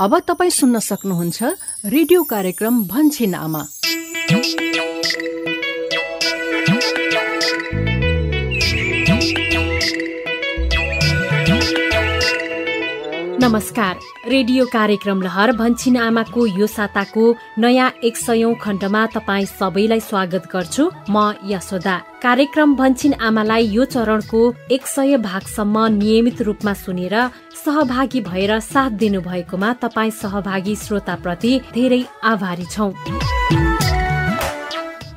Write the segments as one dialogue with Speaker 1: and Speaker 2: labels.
Speaker 1: अब तपाईँ सुन्न सक्नुहुन्छ रेडियो कार्यक्रम भन्छिन आमा।
Speaker 2: नमस्कार, रेडियो कार्यक्रम लहर भन्छिन आमाको यो साताको नयाँ 100औं खण्डमा तपाईँ सबैलाई स्वागत गर्छु। म यशोदा। कार्यक्रम भन्छिन आमालाई यो चरणको 100 भागसम्म नियमित रूपमा सुनेर सहभागी भएर साथ दिनुभएकोमा तपाईँ सहभागी श्रोताप्रति धेरै आभारी छौं।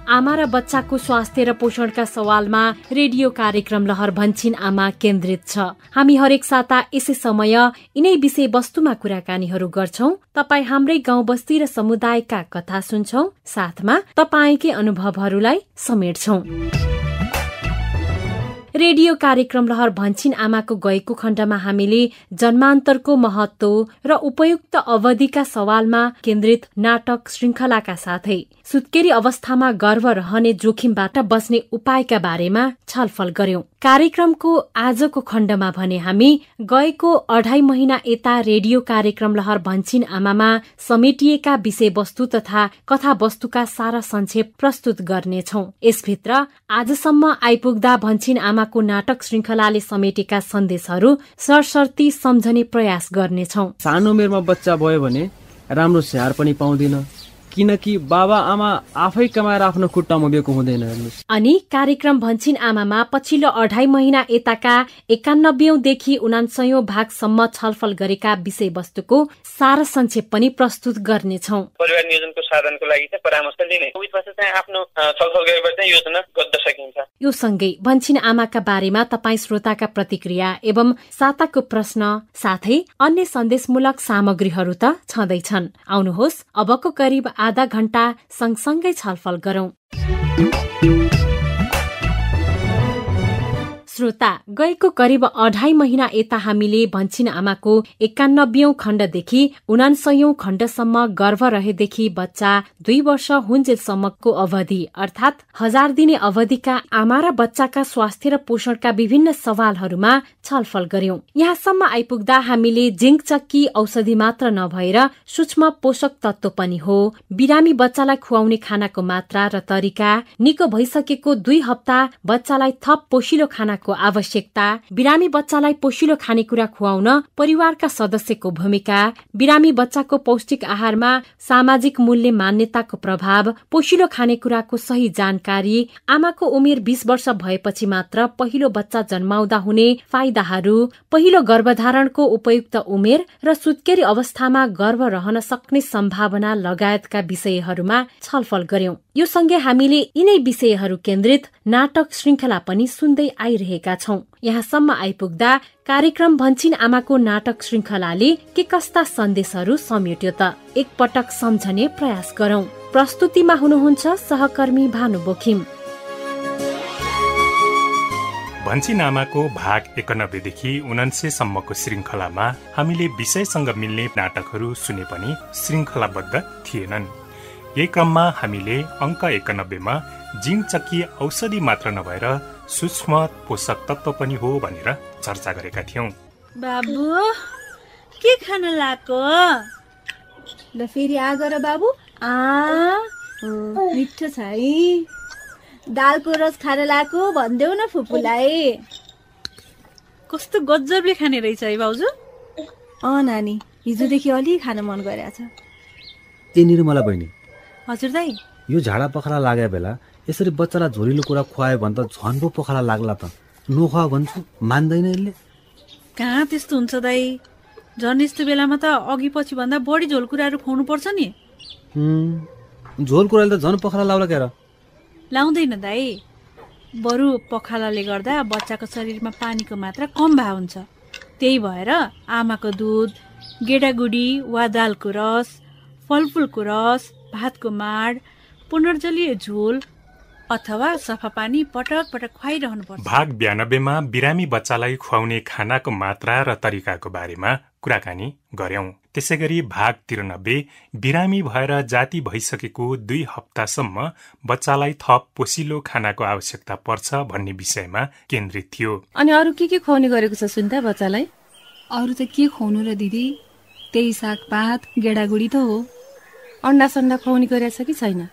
Speaker 2: आमा र बच्चाको स्वास्थ्य र पोषणका सवालमा रेडियो कार्यक्रम लहर भन्छिन आमा केन्द्रित छ। हामी हरेक साता यसै समय यिनै विषय वस्तुमा कुराकानीहरू गर्छौं। तपाईँ हाम्रै गाउँ बस्ती र समुदायका कथा सुन्छौं, साथमा तपाईँकै अनुभवहरूलाई समेट्छौं। रेडियो कार्यक्रम लहर भन्छिन आमाको गएको खण्डमा हामीले जन्मान्तरको महत्व र उपयुक्त अवधिका सवालमा केन्द्रित नाटक श्रृङ्खलाका साथै सुत्केरी अवस्थामा गर्भ रहने जोखिमबाट बच्ने उपायका बारेमा छलफल गर्यौं। कार्यक्रमको आजको खण्डमा भने हामी गएको 2.5 महिना यता रेडियो कार्यक्रम लहर भन्छिन आमामा समेटिएका विषयवस्तु तथा कथावस्तुका सारा संक्षेप प्रस्तुत गर्नेछौं। यसभित्र आजसम्म आइपुग्दा भन्छिन आमाको नाटक श्रृङ्खलाले समेटेका सन्देशहरू सरसर्ती सम्झने प्रयास गर्नेछौं।
Speaker 3: सानो उमेरमा बच्चा भयो भने राम्रो स्याहार पनि पाउँदिन, किनकि बाबा आमा आफै कमाएर आफ्नो खुट्टामा उभिएको हुँदैन।
Speaker 2: अनि कार्यक्रम भन्छिन आमामा पछिल्लो 2.5 महिना यताका 91औं देखि 99औं भागसम्म छलफल गरेका विषयवस्तुको सारा संक्षेप पनि प्रस्तुत गर्नेछौं।
Speaker 4: परिवार नियोजनको साधनको लागि चाहिँ परामर्श लिने उहाँबाट चाहिँ आफ्नो छलफल गरेर चाहिँ योजना गर्न सकिन्छ।
Speaker 2: यो सँगै भन्छिन आमाका बारेमा तपाईँ श्रोताका प्रतिक्रिया एवं साताको प्रश्न साथै अन्य सन्देशमूलक सामग्रीहरू त छँदैछन्। आउनुहोस् अबको करिब आधा घण्टा सँगसँगै छलफल गरौं। श्रोता, गएको करिब 2.5 महिना यता हामीले भन्छिन आमाको 91औं खण्डदेखि 99औं खण्डसम्म गर्भ रहेदेखि बच्चा 2 वर्ष हुन्जेलसम्मको अवधि अर्थात् 1000 दिने अवधिका आमा र बच्चाका स्वास्थ्य र पोषणका विभिन्न सवालहरूमा छलफल गर्यौं। यहाँसम्म आइपुग्दा हामीले जिंक चक्की औषधि मात्र नभएर सूक्ष्म पोषक तत्व पनि हो, बिरामी बच्चालाई खुवाउने खानाको मात्रा र तरिका, निको भइसकेको 2 हप्ता बच्चालाई थप पोषिलो खानाको आवश्यकता, बिरामी बच्चालाई पोषिलो खानेकुरा खुवाउन परिवारका सदस्यको भूमिका, बिरामी बच्चाको पौष्टिक आहारमा सामाजिक मूल्य मान्यताको प्रभाव, पोषिलो खानेकुराको सही जानकारी, आमाको उमेर 20 वर्ष भएपछि मात्र पहिलो बच्चा जन्माउँदा हुने फाइदाहरू, पहिलो गर्भधारणको उपयुक्त उमेर र सुत्केरी अवस्थामा गर्भ रहन सक्ने सम्भावना लगायतका विषयहरूमा छलफल गर्यौं। यो सँगै हामीले यिनै विषयहरू केन्द्रित नाटक श्रृङ्खला पनि सुन्दै आइरहेका छौं। यहाँसम्म आइपुग्दा कार्यक्रम भन्छिन आमाको नाटक श्रृङ्खलाले के कस्ता सन्देशहरू समेट्यो त एकपटक सम्झने प्रयास गरौं। प्रस्तुतिमा हुनुहुन्छ सहकर्मी भानु बोखिम।
Speaker 5: भन्छिन आमाको भाग 91 देखि 99 सम्मको श्रृङ्खलामा हामीले विषयसँग मिल्ने नाटकहरू सुने पनि श्रृङ्खलाबद्ध थिएनन्। यही क्रममा हामीले अङ्क 91 मा जिंक चक्की औषधि मात्र नभएर सूक्ष्म पोषक तत्व पनि हो भनेर चर्चा गरेका थियौं।
Speaker 6: बाबु के खान लाको?
Speaker 7: ल फेरि आ गर बाबु। मिठो छ है। दालको रस खान लाको भन्देऊ न फुपूलाई।
Speaker 6: कस्तो गजबले खाने रहेछ है भाउजू।
Speaker 7: नानी, हिजोदेखि अलि खान मन गरेछ।
Speaker 8: ए निर्मला बहिनी।
Speaker 6: हजुर दाइ।
Speaker 8: यो झाडा पखाला लागे बेला यसरी बच्चालाई झोरिलो कुरा खुवायो भने त झन् पो पखाला लाग्ला त। नखुवा भन्छु मान्दैन यसले।
Speaker 6: कहाँ त्यस्तो हुन्छ दाइ? झन् यस्तो बेलामा त अघि पछि भन्दा बढी झोल कुराहरू खुवाउनु पर्छ नि।
Speaker 8: झोल कुराले त झन् पखाला लाउला के र?
Speaker 6: लाउँदैन दाइ। बरु पखालाले गर्दा बच्चाको शरीरमा पानीको मात्रा कम भए हुन्छ। त्यही भएर आमाको दुध, गेडागुडी वा दालको रस, फलफुलको रस, भातको माड, पुनर्जलीय झोल अथवा सफा पानी पटक पटक खुवाइरहनु पर्छ।
Speaker 5: भाग 92 मा बिरामी बच्चालाई खुवाउने खानाको मात्रा र तरिकाको बारेमा कुराकानी गर्यौं। त्यसैगरी भाग 93 बिरामी भएर जाति भइसकेको 2 हप्तासम्म बच्चालाई थप पोषिलो खानाको आवश्यकता पर्छ भन्ने विषयमा केन्द्रित थियो।
Speaker 9: अनि अरू के खुवाउने गरेको छ सुन्दा बच्चालाई?
Speaker 7: अरू त के खुवाउनु र दिदी,
Speaker 9: त्यही सागपात गेडागुडी त हो।
Speaker 2: अन्डा सन्डा खुवाउने गरेछ कि छैन?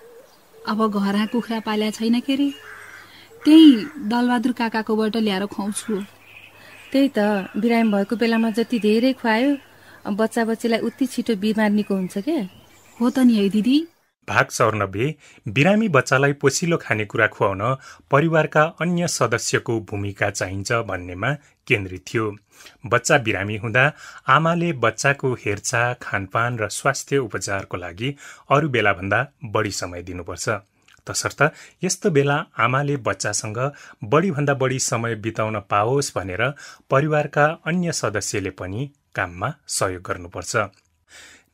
Speaker 9: अब घरमा कुखुरा पाल्या छैन के रे, त्यही दलबहादुर काकाकोबाट ल्याएर खुवाउँछु।
Speaker 2: त्यही त बिरामी भएको बेलामा जति धेरै खुवायो बच्चा बच्चीलाई उति छिटो बिमार निको हुन्छ के।
Speaker 9: हो त नि है दिदी।
Speaker 5: भाग 94 बिरामी बच्चालाई पोसिलो खानेकुरा खुवाउन परिवारका अन्य सदस्यको भूमिका चाहिन्छ भन्नेमा केन्द्रित थियो। बच्चा बिरामी हुँदा आमाले बच्चाको हेरचाह, खानपान र स्वास्थ्य उपचारको लागि अरू बेलाभन्दा बढी समय दिनुपर्छ। तसर्थ यस्तो बेला आमाले बच्चासँग बढीभन्दा बढी समय बिताउन पाओस् भनेर परिवारका अन्य सदस्यले पनि काममा सहयोग गर्नुपर्छ।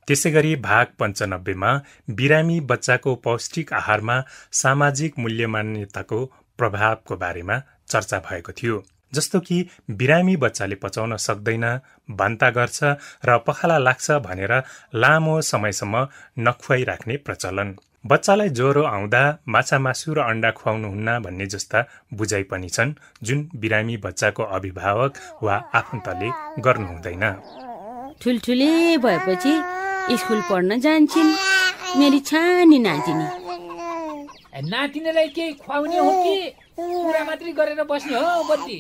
Speaker 5: त्यसैगरी भाग 95 मा बिरामी बच्चाको पौष्टिक आहारमा सामाजिक मूल्य मान्यताको प्रभावको बारेमा चर्चा भएको थियो। जस्तो कि बिरामी बच्चाले पचाउन सक्दैन, बान्ता गर्छ र पखाला लाग्छ भनेर लामो समयसम्म नखुवाइराख्ने प्रचलन, बच्चालाई ज्वरो आउँदा माछा मासु र अन्डा खुवाउनुहुन्न भन्ने जस्ता बुझाइ पनि छन्, जुन बिरामी बच्चाको अभिभावक वा आफन्तले गर्नुहुँदैन।
Speaker 10: ठुल्ठुले भएपछि स्कुल पढ्न जान्छन् मेरी छानी नातिनी।
Speaker 11: नातिनीलाई केही खुवाउने हो कि कुरा मात्रै गरेर बस्ने हो बद्दी?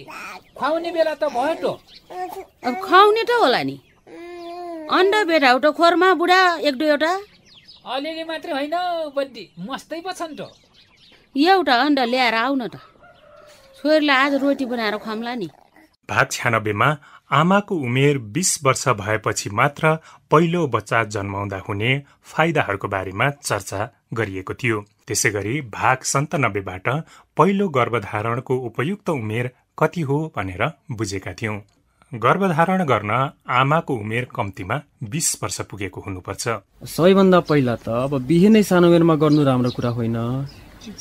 Speaker 11: खुवाउने बेला त भयो त।
Speaker 10: अब खुवाउने त होला नि, अन्डा बेराउट खोरमा बुढा एक दुईवटा।
Speaker 11: अलिअलि मात्रै होइन बद्दी, मस्तै पो छन् त।
Speaker 10: एउटा अन्डा ल्याएर आउन त, छोरीलाई आज रोटी बनाएर खुवाउँला नि।
Speaker 5: भाग 96 मा आमाको उमेर 20 वर्ष भएपछि मात्र पहिलो बच्चा जन्माउँदा हुने फाइदाहरूको बारेमा चर्चा गरिएको थियो। त्यसैगरी भाग 97 बाट पहिलो गर्भधारणको उपयुक्त उमेर कति हो भनेर बुझेका थियौं। गर्भधारण गर्न आमाको उमेर कम्तीमा 20 वर्ष पुगेको हुनुपर्छ।
Speaker 3: सबैभन्दा पहिला त अब बिहे नै सानो उमेरमा गर्नु राम्रो कुरा होइन।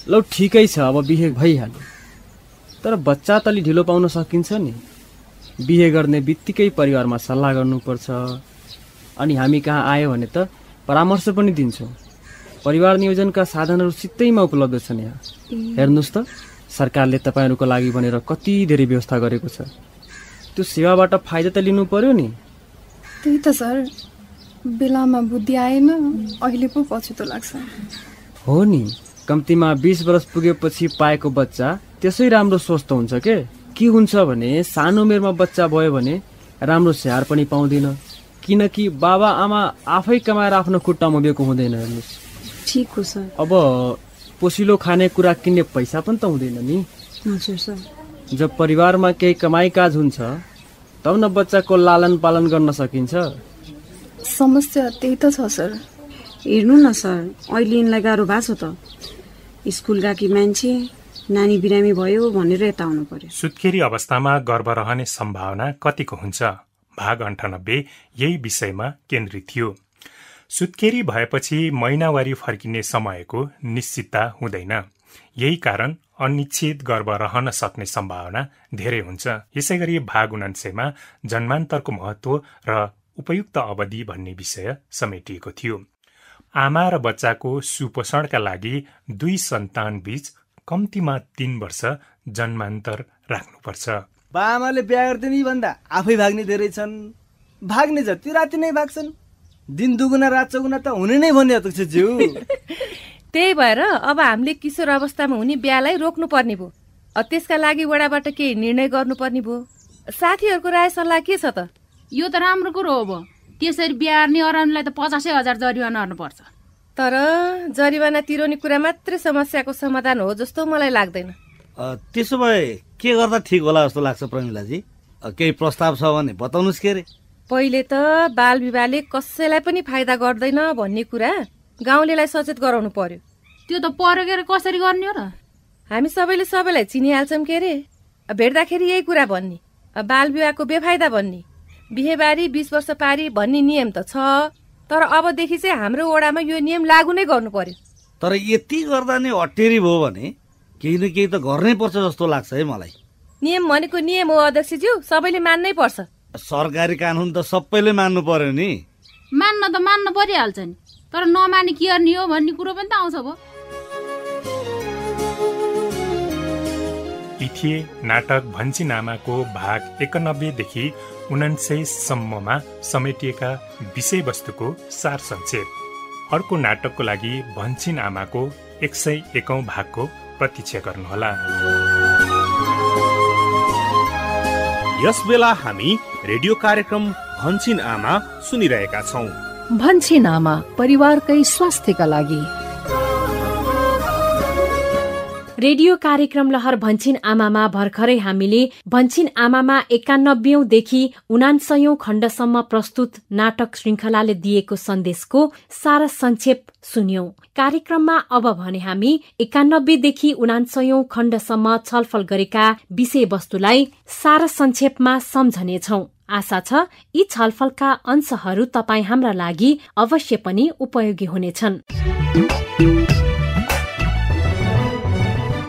Speaker 3: ल ठिकै छ, अब बिहे भइहाल्यो, तर बच्चा त अलि ढिलो पाउन सकिन्छ नि। बिहे गर्ने बित्तिकै परिवारमा सल्लाह गर्नुपर्छ। अनि हामी कहाँ आयो भने त परामर्श पनि दिन्छौँ। परिवार नियोजनका साधनहरू सित्तैमा उपलब्ध छन् यहाँ। हेर्नुहोस् त, सरकारले तपाईँहरूको लागि भनेर कति धेरै व्यवस्था गरेको छ। त्यो सेवाबाट फाइदा त लिनु पर्यो नि।
Speaker 9: त्यही त सर, बेलामा बुद्धि आएन, अहिले पो पछुतो लाग्छ।
Speaker 3: हो नि, कम्तीमा 20 वर्ष पुगेपछि पाएको बच्चा त्यसै राम्रो स्वस्थ हुन्छ के हुन्छ भने सानो उमेरमा बच्चा भयो भने राम्रो स्याहार पनि पाउँदैन, किनकि बाबा आमा आफै कमाएर आफ्नो खुट्टामा उभिएको हुँदैन। हेर्नुहोस्,
Speaker 9: ठीक हो सर।
Speaker 3: अब पोसिलो खाने कुरा किन्ने पैसा पनि त हुँदैन नि।
Speaker 9: हजुर सर।
Speaker 3: जब परिवारमा केही कमाई काज हुन्छ तब न बच्चाको लालन पालन गर्न सकिन्छ।
Speaker 9: समस्या त्यही त छ सर।
Speaker 12: हेर्नु न सर, अहिले यिनलाई गाह्रो भएको छ त। स्कुल गएकी मान्छे नानी बिरामी भयो भनेर यता आउनु पर्यो।
Speaker 5: सुत्केरी अवस्थामा गर्भ रहने सम्भावना कतिको हुन्छ? भाग 98 यही विषयमा केन्द्रित थियो। सुत्केरी भएपछि महिनावारी फर्किने समयको निश्चितता हुँदैन। यही कारण अनिश्चित गर्भ रहन सक्ने सम्भावना धेरै हुन्छ। यसैगरी भाग 99 मा जन्मान्तरको महत्व र उपयुक्त अवधि भन्ने विषय समेटिएको थियो। आमा र बच्चाको सुपोषणका लागि 2 सन्तान बीच कम्तीमा 3 वर्ष जन्मान्तर राख्नुपर्छ।
Speaker 13: बाआमाले बिहा गर्दैन भन्दा आफै भाग्ने धेरै छन्। भाग्ने जति राति नै भाग्छन्। दिन दुगुना रात चौगुना त हुने नै भन्ने अध्यक्ष ज्यू।
Speaker 2: त्यही भएर अब हामीले किशोर अवस्थामा हुने बिहालाई रोक्नु पर्ने भयो। त्यसका लागि वडाबाट केही निर्णय गर्नुपर्ने भयो। साथीहरूको राय सल्लाह के छ त?
Speaker 14: यो त राम्रो कुरो हो। त्यसरी बिहा गर्ने अरूलाई त 50,000 जरिवाना गर्नुपर्छ।
Speaker 2: तर जरिवाना तिराउने कुरा मात्रै समस्याको समाधान हो जस्तो मलाई लाग्दैन।
Speaker 8: त्यसो भए के गर्दा ठिक होला जस्तो लाग्छ प्रमिलाजी? केही प्रस्ताव छ भने बताउनुस् के रे?
Speaker 2: पहिले त बाल विवाहले कसैलाई पनि फाइदा गर्दैन भन्ने कुरा गाउँलेलाई सचेत गराउनु पर्यो।
Speaker 14: त्यो त परेर कसरी गर्ने हो र?
Speaker 2: हामी सबैलाई चिनिहाल्छौँ के रे। भेट्दाखेरि यही कुरा भन्ने, बाल विवाहको बेफाइदा भन्ने, बिहेबारी 20 वर्ष पारी भन्ने नियम त छ, तर अबदेखि चाहिँ हाम्रो वडामा यो नियम लागू नै गर्नु पर्यो।
Speaker 8: तर यति गर्दा नै अटेरी भयो भने केही न केही त गर्नै पर्छ जस्तो लाग्छ है मलाई।
Speaker 2: नियम भनेको नियम हो अध्यक्षज्यू, सबैले मान्नै पर्छ।
Speaker 8: सरकारी कानुन त सबैले मान्नु पर्यो नि।
Speaker 14: मान्न त मान्न परिहाल्छ नि, तर नमाने के गर्ने हो भन्ने कुरो पनि त आउँछ भो।
Speaker 5: यी थिए नाटक भन्छिन आमाको भाग 91 देखि 99 सम्ममा समेटिएका विषयवस्तुको सार संक्षेप। अर्को नाटकको लागि भन्छिन आमाको 101औं भागको प्रतीक्षा गर्नुहोला।
Speaker 15: यस बेला हामी रेडियो कार्यक्रम भन्छिन आमा सुनिरहेका छौं।
Speaker 1: भन्छिन आमा परिवारकै स्वास्थ्यका लागि।
Speaker 2: रेडियो कार्यक्रम लहर भन्छिन आमामा भर्खरै हामीले भन्छिन आमामा 91औं देखि 99औं खण्डसम्म प्रस्तुत नाटक श्रृंखलाले दिएको सन्देशको सारा संक्षेप सुन्यौं। कार्यक्रममा अब भने हामी 91 देखि 99औं खण्डसम्म छलफल गरेका विषयवस्तुलाई सारा संक्षेपमा सम्झनेछौं। आशा छ यी छलफलका अंशहरू तपाईँ हाम्रा लागि अवश्य पनि उपयोगी हुनेछन्।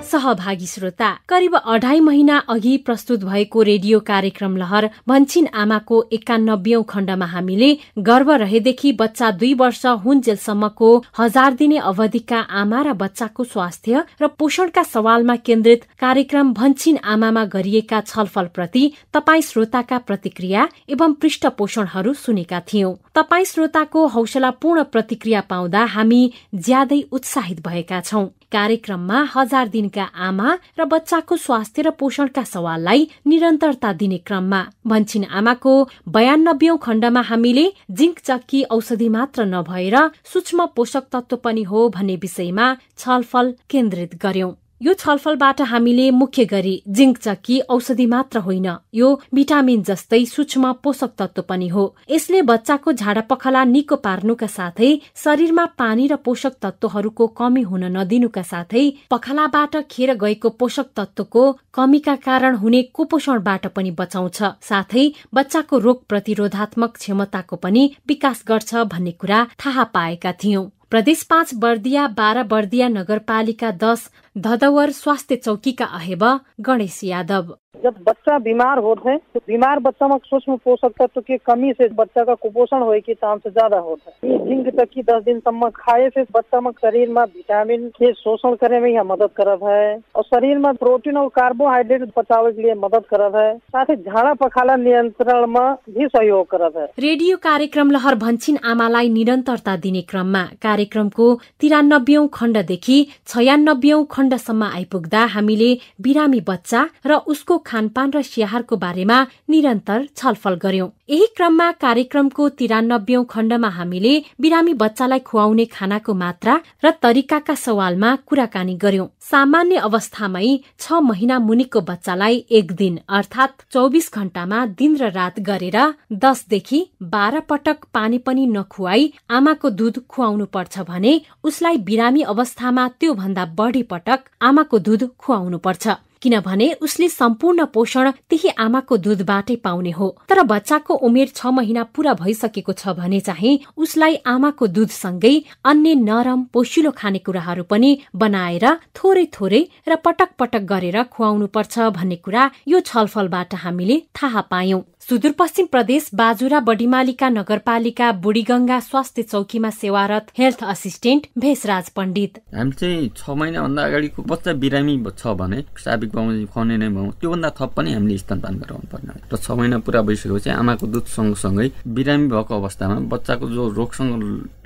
Speaker 2: सहभागी श्रोता, करिब 2.5 महिना अघि प्रस्तुत भएको रेडियो कार्यक्रम लहर भन्छिन आमाको 91औं खण्डमा हामीले गर्भ रहेदेखि बच्चा 2 वर्ष हुन्जेलसम्मको 1000 दिने अवधिका आमा र बच्चाको स्वास्थ्य र पोषणका सवालमा केन्द्रित कार्यक्रम भन्छिन आमामा गरिएका छलफलप्रति तपाई श्रोताका प्रतिक्रिया एवं पृष्ठपोषणहरू सुनेका थियौं। तपाई श्रोताको हौसलापूर्ण प्रतिक्रिया पाउँदा हामी ज्यादै उत्साहित भएका छौं। कार्यक्रममा 1000 दिनका आमा र बच्चाको स्वास्थ्य र पोषणका सवाललाई निरन्तरता दिने क्रममा भन्छिन आमाको 92औं खण्डमा हामीले जिंक चक्की औषधि मात्र नभएर सूक्ष्म पोषक तत्व पनि हो भन्ने विषयमा छलफल केन्द्रित गर्यौं। यो छलफलबाट हामीले मुख्य गरी जिंक चक्की औषधि मात्र होइन, यो भिटामिन जस्तै सूक्ष्म पोषक तत्व पनि हो। यसले बच्चाको झाडा पखाला निको पार्नुका साथै शरीरमा पानी र पोषक तत्वहरूको कमी हुन नदिनुका साथै पखालाबाट खेर गएको पोषक तत्वको कमीका कारण हुने कुपोषणबाट पनि बचाउँछ, साथै बच्चाको रोग प्रतिरोधात्मक क्षमताको पनि विकास गर्छ भन्ने कुरा थाहा पाएका थियौं। प्रदेश 5 बर्दिया 12 बर्दिया नगरपालिका 10 धदवर स्वास्थ्य चौकी का अहेब गणेश यादव।
Speaker 16: जब बच्चा बीमार होता है तो बीमार बच्चा में सूक्ष्म पोषक तत्व की कमी से बच्चा का कुपोषण होने के चांस ज्यादा होता है। ये जिंक चक्की 10 दिन तक खाए से बच्चा में शरीर में विटामिन के शोषण करने में यह मदद करत है और शरीर में प्रोटीन और कार्बोहाइड्रेट पचावे के लिए मदद करत है, साथ ही झाड़ा पखाला नियंत्रण में भी सहयोग करत है।
Speaker 2: रेडियो कार्यक्रम लहर भन्छिन आमालाई निरन्तरता दिने क्रममा कार्यक्रमको 93औं खण्डदेखि 96औं खण्डसम्म आइपुग्दा हामीले बिरामी बच्चा र उसको खानपान र स्याहारको बारेमा निरन्तर छलफल गर्यौं। यही क्रममा कार्यक्रमको 93औं खण्डमा हामीले बिरामी बच्चालाई खुवाउने खानाको मात्रा र तरिकाका सवालमा कुराकानी गर्यौं। सामान्य अवस्थामै 6 महिना मुनिको बच्चालाई एक दिन अर्थात 24 घण्टामा दिन र रात गरेर 10 देखि 12 पटक पानी पनि नखुवाई आमाको दूध खुवाउनु पर्छ भने उसलाई बिरामी अवस्थामा त्यो भन्दा बढी पटक आमाको दूध खुवाउनु पर्छ, किनभने उसले सम्पूर्ण पोषण त्यही आमाको दूधबाटै पाउने हो। तर बच्चाको उमेर 6 महिना पूरा भइसकेको छ भने चाहिँ उसलाई आमाको दूधसँगै अन्य नरम पोषिलो खानेकुराहरू पनि बनाएर थोरै थोरै र पटक पटक गरेर खुवाउनु पर्छ भन्ने कुरा यो छलफलबाट हामीले थाहा पायौं। सुदूरपश्चिम प्रदेश बाजुरा बडीमालिका नगरपालिका बुढीगंगा स्वास्थ्य चौकीमा सेवारत हेल्थ असिस्टेन्ट भेषराज पण्डित।
Speaker 17: हामी चाहिँ 6 महिना भन्दा अगाडिको बच्चा बिरामी छ भने साबिक खुवाउने नै भयौं, त्योभन्दा थप पनि हामीले स्तनपान गराउनु पर्ने र 6 महिना पूरा भइसकेपछि आमाको दूध सँगसँगै बिरामी भएको अवस्थामा बच्चाको जो रोगसँग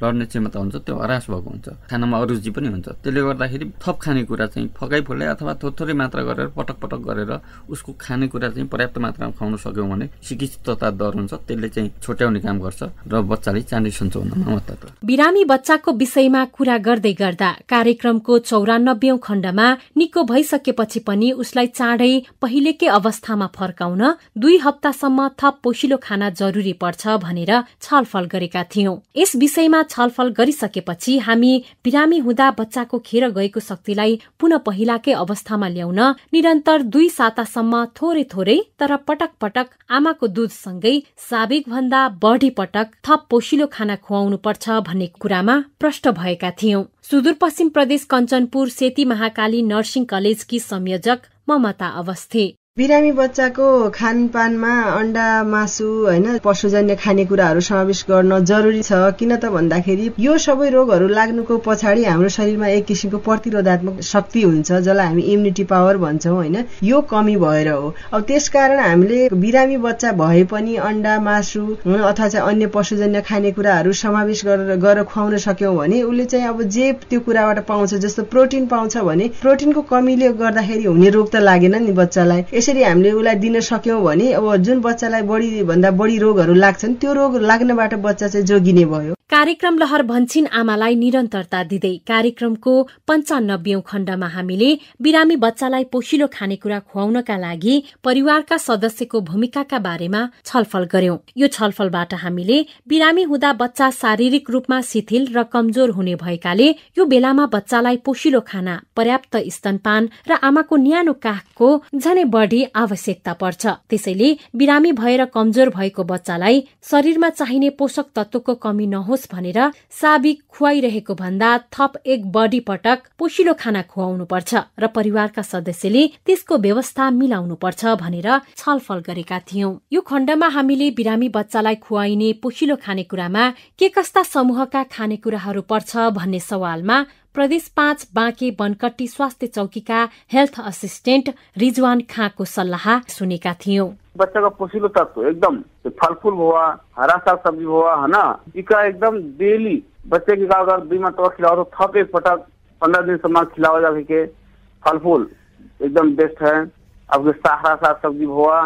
Speaker 17: लड्ने क्षमता हुन्छ त्यो हरास भएको हुन्छ, खानामा अरुचि पनि हुन्छ। त्यसले गर्दाखेरि थप खानेकुरा चाहिँ फकाइ फुलाई अथवा थोरै मात्रा गरेर पटक पटक गरेर उसको खानेकुरा चाहिँ पर्याप्त मात्रामा खुवाउन सक्यौं भने चिकित्सकता दर हुन्छ, त्यसले चाहिँ छोट्याउने काम गर्छ र बच्चाले चाँडी सन्चो हुनमा मद्दत गर्छ।
Speaker 2: बिरामी बच्चाको विषयमा कुरा गर्दै गर्दा कार्यक्रमको 94औं खण्डमा निको भइसकेपछि पनि उसलाई चाँडै पहिलेकै अवस्थामा फर्काउन 2 हप्तासम्म थप पोषिलो खाना जरुरी पर्छ भनेर छलफल गरेका थियौं। यस विषयमा छलफल गरिसकेपछि हामी बिरामी हुँदा बच्चाको खेर गएको शक्तिलाई पुनः पहिलाकै अवस्थामा ल्याउन निरन्तर 2 सातासम्म थोरै थोरै तर पटक पटक आमाको दूधसँगै साबिक भन्दा बढी पटक थप पोषिलो खाना खुवाउनु पर्छ भन्ने कुरामा प्रष्ट भएका थियौं। सुदूरपश्चिम प्रदेश कञ्चनपुर सेती महाकाली नर्सिङ कलेजकी संयोजक ममता अवस्थी।
Speaker 12: बिरामी बच्चाको खानपानमा अन्डा मासु हैन पशुजन्य खानेकुराहरू समावेश गर्न जरुरी छ। किन त भन्दाखेरि यो सबै रोगहरू लाग्नुको पछाडि हाम्रो शरीरमा एक किसिमको प्रतिरोधात्मक शक्ति हुन्छ जसलाई हामी इम्युनिटी पावर भन्छौं हैन, यो कमी भएर हो। अब त्यसकारण हामीले बिरामी बच्चा भए पनि अन्डा मासु अथवा चाहिँ अन्य पशुजन्य खानेकुराहरू समावेश गरेर खुवाउन सक्यौं भने उसले चाहिँ अब जे त्यो कुराबाट पाउँछ, जस्तो प्रोटिन पाउँछ भने प्रोटिनको कमीले गर्दाखेरि हुने रोग त लागेन नि बच्चालाई। यसरी हामीले उसलाई दिन सक्यौं भने अब जुन बच्चालाई बढी भन्दा बढी रोगहरू लाग्छन् त्यो रोग लाग्नबाट बच्चा चाहिँ जोगिने भयो।
Speaker 2: कार्यक्रम लहर भन्छिन आमालाई निरन्तरता दिँदै कार्यक्रमको 95औं खण्डमा हामीले बिरामी बच्चालाई पोषिलो खानेकुरा खुवाउनका लागि परिवारका सदस्यको भूमिकाका बारेमा छलफल गर्यौं। यो छलफलबाट हामीले बिरामी हुँदा बच्चा शारीरिक रूपमा शिथिल र कमजोर हुने भएकाले यो बेलामा बच्चालाई पोषिलो खाना, पर्याप्त स्तनपान र आमाको न्यानो काखको झनै बढी आवश्यकता पर्छ। त्यसैले बिरामी भएर कमजोर भएको बच्चालाई शरीरमा चाहिने पोषक तत्वको कमी नहोस् भनेर साबिक खुवाइरहेको भन्दा थप एक बढी पटक पोषिलो खाना खुवाउनु पर्छ र परिवारका सदस्यले त्यसको व्यवस्था मिलाउनु पर्छ भनेर छलफल गरेका थियौं। यो खण्डमा हामीले बिरामी बच्चालाई खुवाइने पोषिलो खानेकुरामा के कस्ता समूहका खानेकुराहरू पर्छ भन्ने सवालमा प्रदेश 5 बाँके बनकट्टी स्वास्थ्य चौकीका हेल्थ असिस्टेन्ट रिजवान खाँको सल्लाह सुनेका थियौं।
Speaker 18: बच्चा का पोषिलो तत्व एकदम फल-फूल हुआ, हरा साग सब्जी हुआ है ना, इसका एकदम डेली बच्चे की अगर 2 मरतबा खिलाओ तो थप एक पटक 15 दिन सम्म खिलाओ जाके फल-फूल एकदम बेस्ट है। अब हरा साग सब्जी हुआ,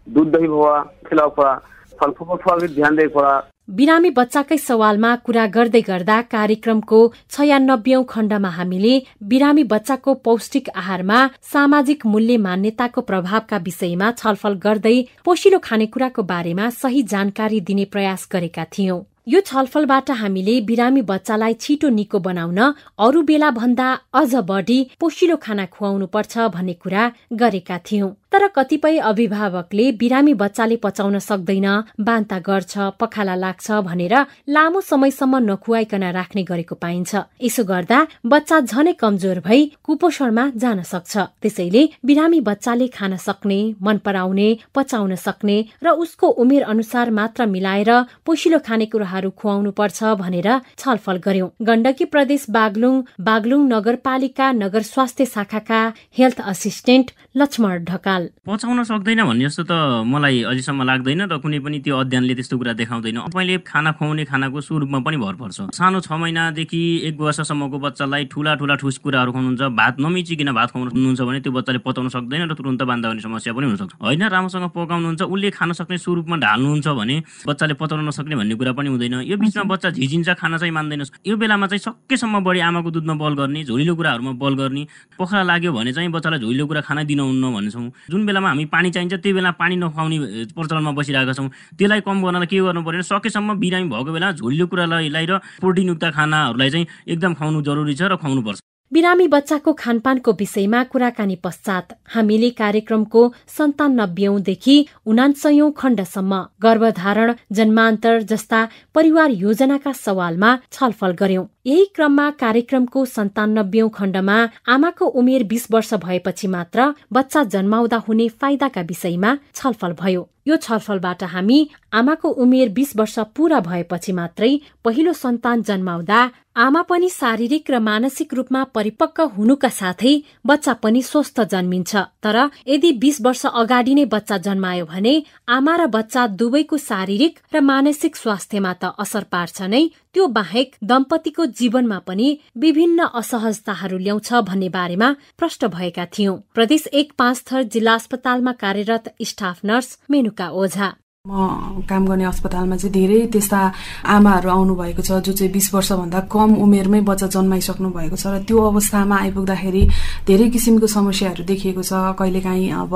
Speaker 18: दूध दही हुआ खिलाओ पड़ा, फल-फूल पर भी ध्यान दे पड़ा।
Speaker 2: बिरामी बच्चाकै सवालमा कुरा गर्दै गर्दा कार्यक्रमको 96औं खण्डमा हामीले बिरामी बच्चाको पौष्टिक आहारमा सामाजिक मूल्य मान्यताको प्रभावका विषयमा छलफल गर्दै पोषिलो खानेकुराको बारेमा सही जानकारी दिने प्रयास गरेका थियौं। यो छलफलबाट हामीले बिरामी बच्चालाई छिटो निको बनाउन अरू बेला भन्दा अझ बढी पोषिलो खाना खुवाउनु पर्छ भन्ने कुरा गरेका थियौं। तर कतिपय अभिभावकले बिरामी बच्चाले पचाउन सक्दैन, बान्ता गर्छ, पखाला लाग्छ भनेर लामो समयसम्म नखुवाइकन राख्ने गरेको पाइन्छ। यसो गर्दा बच्चा झनै कमजोर भई कुपोषणमा जान सक्छ। त्यसैले बिरामी बच्चाले खान सक्ने, मन पराउने, पचाउन सक्ने र उसको उमेर अनुसार मात्र मिलाएर पोषिलो खानेकुराहरू खुवाउनु पर्छ भनेर छलफल गर्यौं। गण्डकी प्रदेश बागलुङ नगरपालिका नगर स्वास्थ्य शाखाका हेल्थ असिस्टेन्ट लक्ष्मण ढकाल।
Speaker 19: पचाउन सक्दैन भन्ने जस्तो त मलाई अझैसम्म लाग्दैन र कुनै पनि त्यो अध्ययनले त्यस्तो कुरा देखाउँदैन। तपाईँले खाना खुवाउने खानाको स्वरूपमा पनि भर पर्छ। सानो 6 महिनादेखि 1 वर्षसम्मको बच्चालाई ठूला ठुस कुराहरू खुवाउनुहुन्छ, भात नमिचिकन भात खुवाउनुहुन्छ भने त्यो बच्चाले पचाउन सक्दैन र तुरुन्त बान्दा हुने समस्या पनि हुनसक्छ। होइन, राम्रोसँग पकाउनुहुन्छ, उसले खान सक्ने स्वरूपमा ढाल्नुहुन्छ भने बच्चाले पचाउन नसक्ने भन्ने कुरा पनि हुँदैन। यो बीचमा बच्चा झिझिन्छ, खाना चाहिँ मान्दैन। यो बेलामा चाहिँ सकेसम्म बढी आमाको दुधमा बल गर्ने, झोलिलो कुराहरूमा बल गर्ने। पखाला लाग्यो भने चाहिँ बच्चालाई झोलिलो कुरा खाना दिनुहुन्न भन्छौँ। जुन बेलामा हामी पानी चाहिन्छ त्यो बेला पानी नखुवाउने प्रचलनमा बसिरहेका छौँ। त्यसलाई कम गर्नलाई के गर्नु पर्यो, सकेसम्म बिरामी भएको बेला झोलिलो कुरालाई र प्रोटिनयुक्त खानाहरूलाई चाहिँ एकदम खुवाउनु जरुरी छ र खुवाउनुपर्छ।
Speaker 2: बिरामी बच्चाको खानपानको विषयमा कुराकानी पश्चात हामीले कार्यक्रमको 97औं देखि 79औं खण्डसम्म गर्भधारण, जन्मान्तर जस्ता परिवार योजनाका सवालमा छलफल गर्यौं। यही क्रममा कार्यक्रमको 97औं खण्डमा आमाको उमेर 20 वर्ष भएपछि मात्र बच्चा जन्माउँदा हुने फाइदाका विषयमा छलफल भयो। यो छलफलबाट हामी आमाको उमेर 20 वर्ष पूरा भएपछि मात्रै पहिलो सन्तान जन्माउँदा आमा पनि शारीरिक र मानसिक रूपमा परिपक्व हुनुका साथै बच्चा पनि स्वस्थ जन्मिन्छ। तर यदि 20 वर्ष अगाडि नै बच्चा जन्मायो भने आमा र बच्चा दुवैको शारीरिक र मानसिक स्वास्थ्यमा त असर पार्छ नै, त्यो बाहेक दम्पतिको जीवनमा पनि विभिन्न असहजताहरू ल्याउँछ भन्ने बारेमा प्रष्ट भएका थियौं। प्रदेश 1 पाँचथर जिल्ला अस्पतालमा कार्यरत स्टाफ नर्स मेनुका ओझा।
Speaker 20: म काम गर्ने अस्पतालमा चाहिँ धेरै त्यस्ता आमाहरू आउनु भएको छ जो चाहिँ 20 वर्षभन्दा कम उमेरमै बच्चा जन्माइसक्नु भएको छ र त्यो अवस्थामा आइपुग्दाखेरि धेरै किसिमको समस्याहरू देखिएको छ। कहिलेकाहीँ अब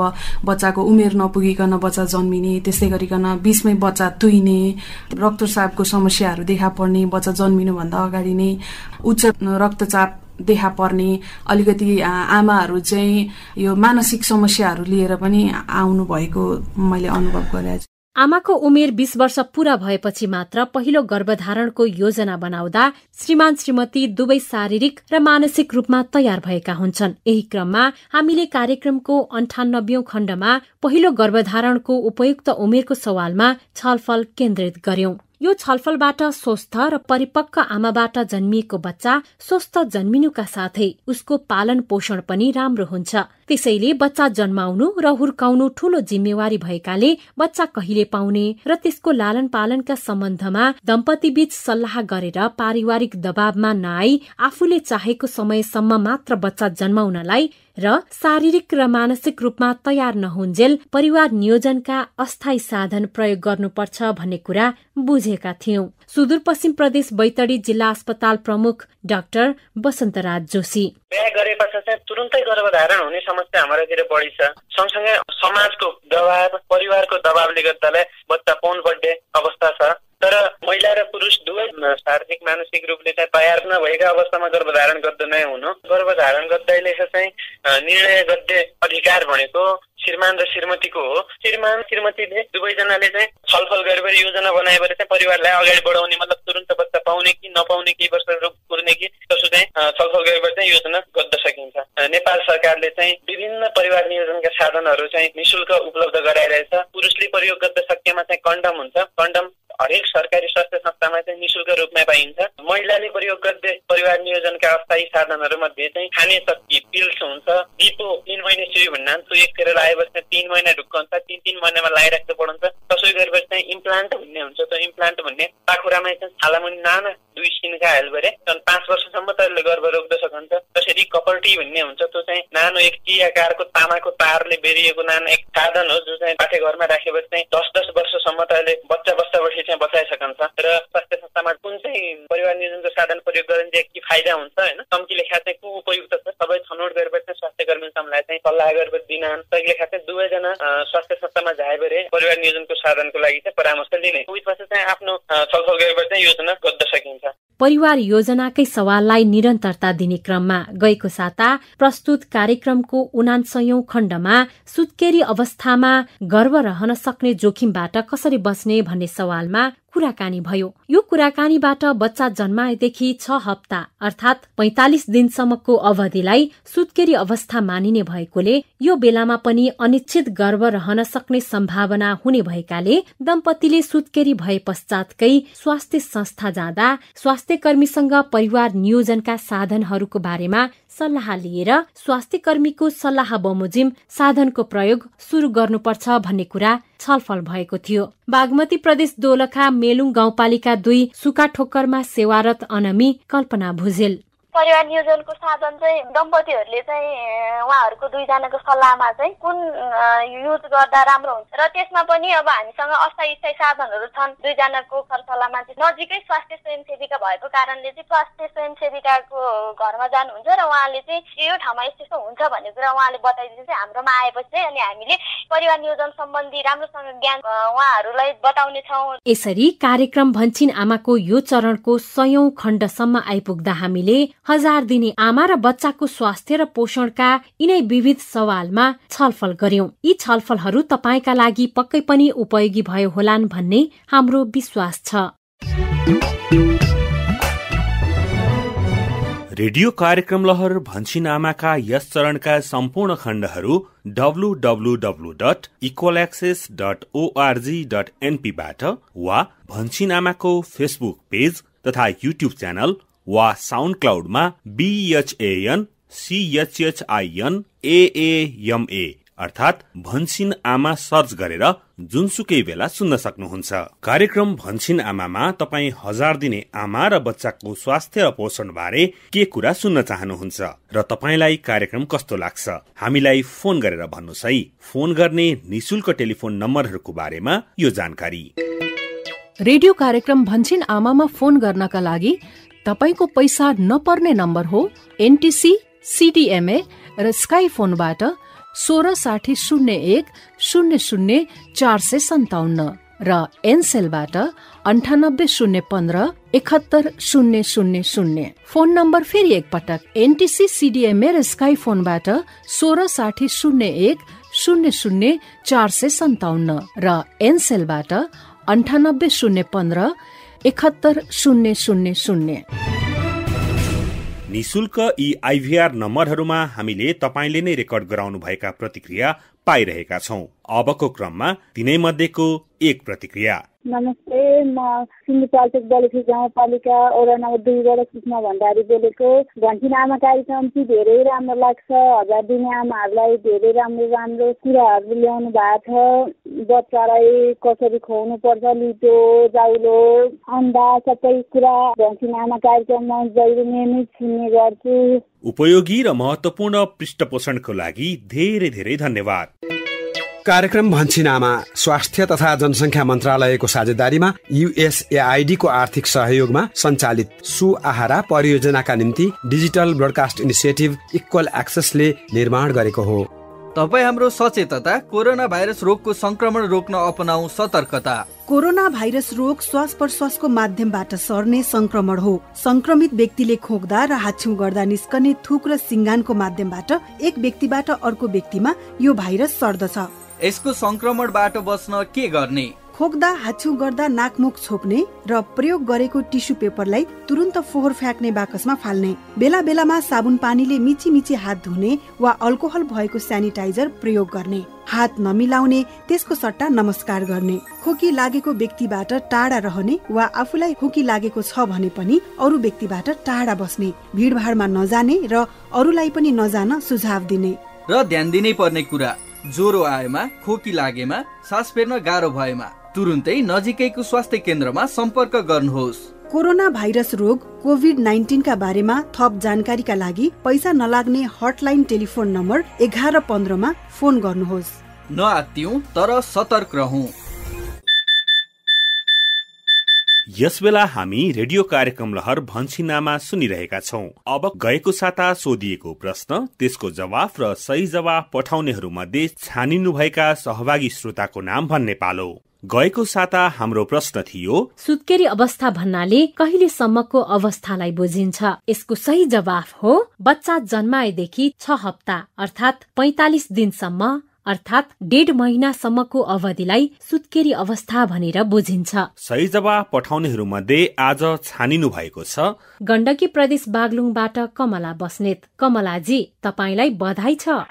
Speaker 20: बच्चाको उमेर नपुगिकन बच्चा जन्मिने, त्यस्तै गरिकन बीचमै बच्चा तुइने, रक्तचापको समस्याहरू देखा पर्ने, बच्चा जन्मिनुभन्दा अगाडि नै उच्च रक्तचाप देखा पर्ने, अलिकति आमाहरू चाहिँ यो मानसिक समस्याहरू लिएर पनि आउनु भएको मैले अनुभव गरेँ।
Speaker 2: आमाको उमेर 20 वर्ष पूरा भएपछि मात्र पहिलो गर्भधारणको योजना बनाउँदा श्रीमान श्रीमती दुवै शारीरिक र मानसिक रूपमा तयार भएका हुन्छन्। यही क्रममा हामीले कार्यक्रमको 98औं खण्डमा पहिलो गर्भधारणको उपयुक्त उमेरको सवालमा छलफल केन्द्रित गर्यौं। यो छलफलबाट स्वस्थ र परिपक्व आमाबाट जन्मिएको बच्चा स्वस्थ जन्मिनुका साथै उसको पालन पोषण पनि राम्रो हुन्छ। त्यसैले बच्चा जन्माउनु र हुर्काउनु ठूलो जिम्मेवारी भएकाले बच्चा कहिले पाउने र त्यसको लालन पालनका सम्बन्धमा दम्पतिबीच सल्लाह गरेर पारिवारिक दबावमा नआई आफूले चाहेको समयसम्म मात्र बच्चा जन्माउनलाई र शारीरिक र मानसिक रूपमा तयार नहुन्जेल परिवार नियोजनका अस्थायी साधन प्रयोग गर्नुपर्छ भन्ने कुरा बुझेका थियौं। सुदूरपश्चिम प्रदेश बैतडी जिल्ला अस्पताल प्रमुख डाक्टर वसन्तराज जोशी।
Speaker 4: बिहा गरेपछि चाहिँ तुरुन्तै गर्भधारण हुने समस्या हाम्रोतिर बढी छ। सँगसँगै समाजको दबाव, परिवारको दबावले गर्दाले बच्चा पाउनु पर्ने अवस्था छ। तर महिला र पुरुष दुवै शारीरिक मानसिक रूपले चाहिँ तयार नभएका अवस्थामा गर्भधारण गर्दै नै हुनु। गर्भधारण गर्दैले चाहिँ निर्णय गर्ने अधिकार भनेको श्रीमान र श्रीमतीको हो। श्रीमान श्रीमतीले दुवैजनाले चाहिँ छलफल गरेर योजना बनाएर चाहिँ परिवारलाई अगाडि बढाउने, मतलब तुरुन्त बच्चा पाउने कि नपाउने, केही वर्ष पुर्ने कि कसो चाहिँ छलफल गरेर चाहिँ योजना गर्न सकिन्छ। नेपाल सरकारले चाहिँ विभिन्न परिवार नियोजनका साधनहरू चाहिँ निशुल्क उपलब्ध गराइरहेछ। पुरुषले प्रयोग गर्न सकेमा चाहिँ कन्डम हुन्छ। कन्डम हरेक सरकारी स्वास्थ्य संस्थामा चाहिँ निशुल्क रूपमा पाइन्छ। महिलाले प्रयोग गर्दै परिवार नियोजनका अस्थायी साधनहरू मध्ये चाहिँ खाने शक्ति पिल्स हुन्छ। डिपो 3 महिने सुई भन्ना त्यो एक फेर लगाएपछि 3 महिना ढुक्क हुन्छ, 3 महिनामा लगाइराख्नु पर्छ। त्यसै गरेपछि चाहिँ इम्प्लान्ट भन्ने हुन्छ। त्यो इम्प्लान्ट भन्ने पाखुरामा चाहिँ छालामुनि नाना 2 सिनका हाल गरे 5 वर्षसम्म त्यसले गर्भ रोक्न सकिन्छ। त्यसरी कपल्टी भन्ने हुन्छ। त्यो चाहिँ नानो एक टी आकारको तामाको तारले बेरिएको नानो एक साधन हो जो चाहिँ पाठेघरमा राखेपछि चाहिँ 10-10 वर्षसम्म त्यसले बच्चा बच्चापछि चाहिँ बचाइ सकिन्छ। र स्वास्थ्य संस्थामा कुन चाहिँ परिवार नियोजनको साधन प्रयोग गरिन्छ के फाइदा हुन्छ हैन, कम्ती लेखा चाहिँ को उपयुक्त छ सबै छनौट गरेर चाहिँ स्वास्थ्य कर्मीहरूलाई चाहिँ सल्लाह गरेर दिनान। त्यसले लेखा चाहिँ दुवैजना स्वास्थ्य संस्थामा जाएर परिवार नियोजनको साधनको लागि चाहिँ परामर्श लिने। त्यसपछि चाहिँ आफ्नो छलफल गरेर चाहिँ योजना गर्न सकिन्छ।
Speaker 2: परिवार योजनाकै सवाललाई निरन्तरता दिने क्रममा गएको साता प्रस्तुत कार्यक्रमको 79औं खण्डमा सुत्केरी अवस्थामा गर्भ रहन सक्ने जोखिमबाट कसरी बच्ने भन्ने सवालमा कुराकानी भयो। यो कुराकानीबाट बच्चा जन्माएदेखि 6 हप्ता अर्थात 45 दिनसम्मको अवधिलाई सुत्केरी अवस्था मानिने भएकोले यो बेलामा पनि अनिश्चित गर्भ रहन सक्ने सम्भावना हुने भएकाले दम्पतिले सुत्केरी भए पश्चातकै स्वास्थ्य संस्था जाँदा स्वास्थ्य कर्मीसँग परिवार नियोजनका साधनहरूको बारेमा सल्लाह लिएर स्वास्थ्य कर्मीको सल्लाह बमोजिम साधनको प्रयोग शुरू गर्नुपर्छ भन्ने कुरा छलफल भएको थियो। बागमती प्रदेश दोलखा मेलुङ गाउँपालिका 2 सुका ठोक्करमा सेवारत अनमी कल्पना भुजेल।
Speaker 21: परिवार नियोजनको साधन चाहिँ दम्पतिहरूले चाहिँ उहाँहरूको दुईजनाको सल्लाहमा चाहिँ कुन युज गर्दा राम्रो हुन्छ र त्यसमा पनि अब हामीसँग अस्थायी साधनहरू छन्। दुईजनाको सरसल्लाहमा चाहिँ नजिकै स्वास्थ्य स्वयंसेविका भएको कारणले चाहिँ स्वास्थ्य स्वयंसेविकाको घरमा जानुहुन्छ र उहाँले चाहिँ यो ठाउँमा यस्तो हुन्छ भन्ने कुरा उहाँले बताइदिन्छ। हाम्रोमा आएपछि अनि हामीले परिवार नियोजन सम्बन्धी राम्रोसँग ज्ञान उहाँहरूलाई बताउने छौँ।
Speaker 2: यसरी कार्यक्रम भन्छिन आमाको यो चरणको 100औं खण्डसम्म आइपुग्दा हामीले 1000 दिने आमा र बच्चाको स्वास्थ्य र पोषणका यिनै विविध सवालमा छलफल गर्यौं। यी छलफलहरू तपाईका लागि पक्कै पनि उपयोगी भयो होलान् भन्ने हाम्रो विश्वास छ।
Speaker 15: रेडियो कार्यक्रम लहर भन्छिन आमाका यस चरणका सम्पूर्ण खण्डहरू www.equalaccess.org.np बाट वा भन्छिन आमाको फेसबुक पेज तथा युट्युब च्यानल वा साउन्ड क्लाउडमा BHANCHHINAAMA अर्थात भन्छिन आमा सर्च गरेर जुनसुकै बेला सुन्न सक्नुहुन्छ। कार्यक्रम भन्छिन आमामा तपाई 1000 दिने आमा र बच्चाको स्वास्थ्य र पोषण बारे के कुरा सुन्न चाहनुहुन्छ र तपाईलाई कार्यक्रम कस्तो लाग्छ हामीलाई फोन गरेर भन्नुस् है। फोन गर्ने निशुल्क टेलिफोन नम्बरहरूको बारेमा यो जानकारी।
Speaker 1: रेडियो कार्यक्रम भन्छिन आमामा फोन गर्नका लागि तपाईको पैसा नपर्ने नम्बर हो NTC CDMA र स्काई फोनबाट 166001 00 457 र एनसेलबाट 98015 71000। फोन नम्बर फेरि एकपटक NTC CDMA र स्काई फोनबाट 166001 00 र एनसेलबाट 98 015 71 000।
Speaker 15: निशुल्क यी आइभीआर नम्बरहरूमा हामीले तपाईँले नै रेकर्ड गराउनु भएका प्रतिक्रिया पाइरहेका छौं। अबको क्रममा तिनै मध्येको एक प्रतिक्रिया।
Speaker 6: नमस्ते, म सिन्धुपाल्चोक दलखी गाउँपालिका वडा नम्बर 2बाट सुषमा भण्डारी बोलेको। भन्छिन आमा कार्यक्रम चाहिँ धेरै राम्रो लाग्छ। 1000 दिने आमाहरूलाई धेरै राम्रो राम्रो कुराहरू ल्याउनु भएको छ। बच्चालाई कसरी खुवाउनु पर्छ, लिटो जाउलो अन्डा सबै कुरा भन्छिन आमा कार्यक्रममा जहिले नियमित सुन्ने गर्छु।
Speaker 15: उपयोगी र महत्त्वपूर्ण पृष्ठपोषणको लागि धेरै धेरै धन्यवाद।
Speaker 22: कार्यक्रम भन्छिनामा स्वास्थ्य तथा जनसंख्या मन्त्रालयको साझेदारीमा USAID को आर्थिक सहयोगमा सञ्चालित सुआहारा परियोजनाका निम्ति डिजिटल ब्रोडकास्ट इनिसिएटिभ इक्वल एक्सेसले निर्माण गरेको हो।
Speaker 23: तपाईँ हाम्रो सचेतता, कोरोना भाइरस रोगको संक्रमण रोक्न अपनाऊ सतर्कता।
Speaker 24: कोरोना भाइरस रोग श्वास प्रश्वासको माध्यमबाट सर्ने संक्रमण हो। संक्रमित व्यक्तिले खोक्दा र हाच्छिउ गर्दा निस्कने थुक र सिङ्गानको माध्यमबाट एक व्यक्तिबाट अर्को व्यक्तिमा यो भाइरस सर्दछ।
Speaker 23: यसको संक्रमणबाट बच्न के गर्ने?
Speaker 24: खोक्दा हाच्छिउ गर्दा नाकमुख छोप्ने र प्रयोग गरेको टिस्यु पेपरलाई तुरन्त फोहोर फ्याँक्ने बाकसमा फाल्ने। बेला बेलामा साबुन पानीले मिची मिची हात धुने वा अल्कोहल भएको सेनिटाइजर प्रयोग गर्ने। हात नमिलाउने, त्यसको सट्टा नमस्कार गर्ने। खोकी लागेको व्यक्तिबाट टाढा रहने वा आफूलाई खोकी लागेको छ भने पनि अरू व्यक्तिबाट टाढा बस्ने। भिडभाडमा नजाने र अरूलाई पनि नजान सुझाव दिने।
Speaker 23: र ध्यान दिनै पर्ने कुरा, ज्वरो आएमा, खोकी लागेमा, सास फेर्न गाह्रो भएमा तुरुन्तै नजिकैको स्वास्थ्य केन्द्रमा सम्पर्क गर्नुहोस्।
Speaker 24: कोरोना भाइरस रोग कोभिड-19 का बारेमा थप जानकारीका लागि पैसा नलाग्ने हटलाइन टेलिफोन नम्बर 1115 मा फोन गर्नुहोस्।
Speaker 23: नआत्तियौं तर सतर्क रहौं।
Speaker 15: यसबेला हामी रेडियो कार्यक्रम लहर भन्छिनामा सुनिरहेका छौं। अब गएको साता सोधिएको प्रश्न, त्यसको जवाफ र सही जवाफ पठाउनेहरू मध्ये छानिनु भएका सहभागी श्रोताको नाम भन्ने पालो। गएको साता हाम्रो प्रश्न थियो,
Speaker 2: सुत्केरी अवस्था भन्नाले कहिलेसम्मको अवस्थालाई बुझिन्छ? यसको सही जवाफ हो बच्चा जन्माएदेखि 6 हप्ता अर्थात 45 दिनसम्म अर्थात 1.5 महिनासम्मको अवधिलाई सुत्केरी अवस्था भनेर बुझिन्छ।
Speaker 15: सही जवाफ पठाउनेहरू मध्ये आज छानिनु भएको छ
Speaker 2: गण्डकी प्रदेश बागलुङबाट कमला बस्नेत। कमलाजी, तपाईलाई बधाई छ।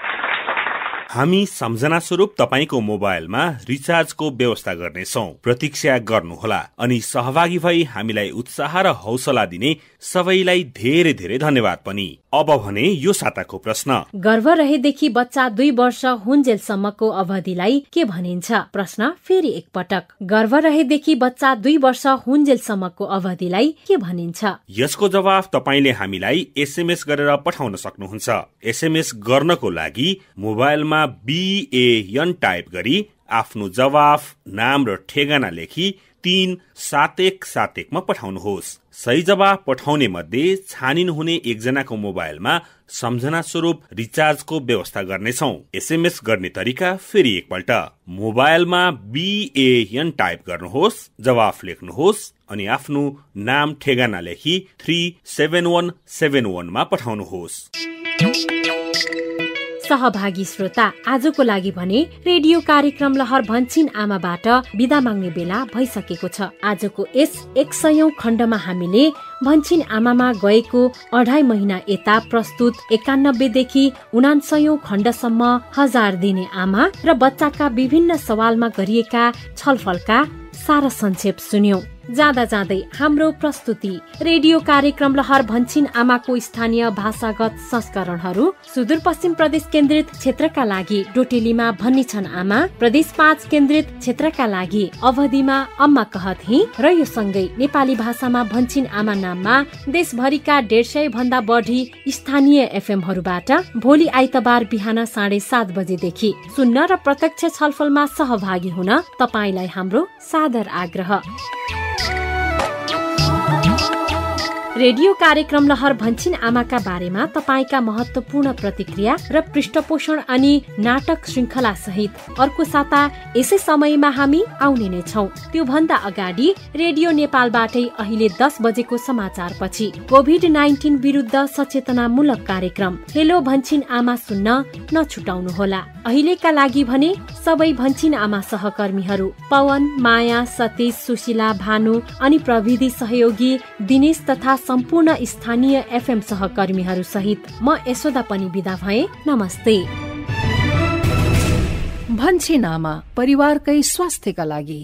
Speaker 15: हामी सम्झना स्वरूप तपाईको मोबाइलमा रिचार्जको व्यवस्था गर्नेछौं। प्रतीक्षा गर्नुहोला अनि सहभागी भई हामीलाई उत्साह र हौसला दिने सबैलाई धेरै धेरै धन्यवाद पनि। अब भने यो साताको प्रश्न,
Speaker 2: गर्भ रहेदेखि बच्चा 2 वर्ष हुन्जेलसम्मको अवधिलाई के भनिन्छ? प्रश्न फेरि एकपटक, गर्भ रहेदेखि बच्चा 2 वर्ष हुन्जेलसम्मको अवधिलाई के भनिन्छ?
Speaker 15: यसको जवाफ तपाईले हामीलाई SMS गरेर पठाउन सक्नुहुन्छ। SMS गर्नको लागि मोबाइलमा BAN टाइप गरी आफ्नो जवाफ, नाम र ठेगाना लेखी 371171 मा पठाउनुहोस्। सही जवाफ पठाउने मध्ये छानिनु हुने एकजनाको मोबाइलमा सम्झना स्वरूप रिचार्जको व्यवस्था गर्नेछौं। SMS गर्ने तरिका फेरि एकपल्ट, मोबाइलमा BAN टाइप गर्नुहोस्, जवाफ लेख्नुहोस् अनि आफ्नो नाम ठेगाना लेखी 37171 मा पठाउनुहोस्।
Speaker 2: सहभागी श्रोता, आजको लागि भने रेडियो कार्यक्रम लहर भन्छिन आमाबाट बिदा माग्ने बेला भइसकेको छ। आजको यस 100औं खण्डमा हामीले भन्छिन आमामा गएको 2.5 महिना यता प्रस्तुत 91 देखि 79औं खण्डसम्म 1000 दिने आमा र बच्चाका विभिन्न सवालमा गरिएका छलफलका सारा संक्षेप सुन्यौं। जाँदा जाँदै हाम्रो प्रस्तुति रेडियो कार्यक्रम लहर भन्छिन आमाको स्थानीय भाषागत संस्करणहरू सुदूरपश्चिम प्रदेश केन्द्रित क्षेत्रका लागि डोटेलीमा भन्ने छन् आमा, प्रदेश 5 केन्द्रित क्षेत्रका लागि अवधिमा अम्मा कहत हिँ र यो सँगै नेपाली भाषामा भन्छिन आमा नाममा देशभरिका 150 भन्दा बढी स्थानीय FM-हरूबाट भोलि आइतबार बिहान 7:30 बजेदेखि सुन्न र प्रत्यक्ष छलफलमा सहभागी हुन तपाईलाई हाम्रो सादर आग्रह। रेडियो कार्यक्रम लहर भन्छिन आमाका बारेमा तपाईका महत्वपूर्ण प्रतिक्रिया र पृष्ठपोषण अनि नाटक श्रृंखला सहित अर्को साता यसै समयमा हामी आउने नै छौं। त्यो भन्दा अगाडि रेडियो नेपालबाटै अहिले 10 बजेको समाचार पछि कोभिड-19 विरुद्ध सचेतनामूलक कार्यक्रम हेलो भन्छिन आमा सुन्न नछुटाउनुहोला। अहिलेका लागि भने सबै भन्छिन आमा सहकर्मीहरू पवन, माया, सतीश, सुशीला, भानु अनि प्रविधि सहयोगी दिनेश तथा सम्पूर्ण स्थानीय एफएम सहकर्मीहरू सहित म यशोदा पनि बिदा भए। नमस्ते।
Speaker 1: भन्छिन आमा परिवारकै स्वास्थ्यका लागि।